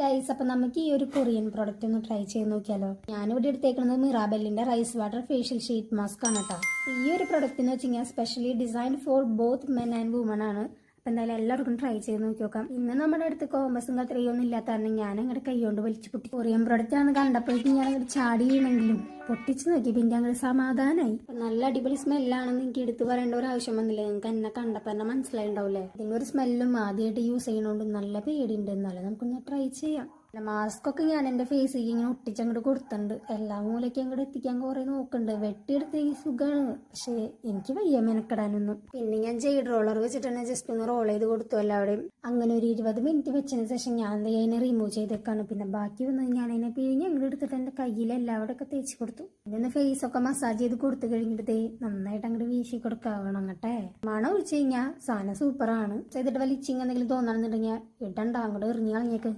Guys, അപ്പം നമുക്ക് ഈ ഒരു കൊറിയൻ പ്രോഡക്റ്റ് ഒന്ന് ട്രൈ ചെയ്ത് നോക്കിയാലോ. ഞാനിവിടെ എടുത്തേക്കുന്നത് മിറാബെല്ലിന്റെ rice water facial sheet mask ആണ് കേട്ടോ. ഈ ഒരു പ്രോഡക്റ്റ് എന്ന് വെച്ച് കഴിഞ്ഞാൽ specially design for both men and woman ആണ്. അപ്പം എന്തായാലും എല്ലാവർക്കും ട്രൈ ചെയ്ത് നോക്കി നോക്കാം. ഇന്ന് നമ്മുടെ അടുത്ത് കോമ്പസും കത്രയൊന്നും ഇല്ലാത്ത കാരണം ഞാൻ അങ്ങോട്ട് കൈകൊണ്ട് വലിച്ചു പൊട്ടി. കൊറിയൻ പ്രോഡക്റ്റ് ആണെന്ന് കണ്ടപ്പോഴേക്കും ഞാൻ അങ്ങോട്ട് ചാടി വീണെങ്കിലും പൊട്ടിച്ച് നോക്കി. പിന്നെ അങ്ങോട്ട് സമാധാനമായി. നല്ല അടിപൊളി സ്മെല്ലാണെന്ന് എനിക്ക് എടുത്തു പറയേണ്ട ഒരു ആവശ്യം വന്നില്ല. നിങ്ങൾക്ക് എന്നെ കണ്ടപ്പോൾ തന്നെ മനസ്സിലായിണ്ടാവില്ലേ. ഇതിൻ്റെ ഒരു സ്മെല്ലും ആദ്യമായിട്ട് യൂസ് ചെയ്യണോണ്ട് നല്ല പേടിയുണ്ട്. എന്നാലും നമുക്കൊന്ന് ട്രൈ ചെയ്യാം. മാസ്ക് ഒക്കെ ഞാൻ എൻ്റെ ഫേസിൽ ഇങ്ങനെ ഒട്ടിച്ചങ്ങോട്ട് കൊടുത്തിട്ടുണ്ട്. എല്ലാ മൂലയ്ക്കും അങ്ങോട്ട് എത്തിക്കാൻ കുറെ നോക്കുന്നുണ്ട്. വെട്ടിയെടുത്ത് ഈ സുഖമാണ്, പക്ഷേ എനിക്ക് വയ്യ മെനക്കെടാനൊന്നും. പിന്നെ ഞാൻ ജെയ്ഡ് റോളർ വെച്ചിട്ട് ജസ്റ്റ് ഒന്ന് റോൾ ചെയ്ത് കൊടുത്തു എല്ലാവരുടെയും. അങ്ങനെ ഒരു 20 മിനിറ്റ് വെച്ചതിന് ശേഷം ഞാൻ അതിനെ റിമൂവ് ചെയ്തേക്കാണ്. പിന്നെ ബാക്കി വന്നത് ഞാൻ അതിനെ പിഴിഞ്ഞ് അങ്ങോട്ട് എടുത്തിട്ട് എൻ്റെ കയ്യിൽ എല്ലാവരുടെ ഒക്കെ തേച്ച് കൊടുത്തു. ഇതൊന്ന് ഫേസ് ഒക്കെ മസാജ് ചെയ്ത് കൊടുത്തു കഴിഞ്ഞിട്ട് നന്നായിട്ട് അങ്ങോട്ട് വീശി കൊടുക്കാവണം അങ്ങട്ടെ. മണം ഒഴിച്ച് കഴിഞ്ഞാൽ സാധനം സൂപ്പറാണ്. ചെയ്തിട്ട് വലിച്ചിങ് എന്തെങ്കിലും തോന്നണമെന്നുണ്ടെങ്കിൽ ഇടണ്ട, അങ്ങോട്ട് എറിഞ്ഞ് കളഞ്ഞേക്ക്.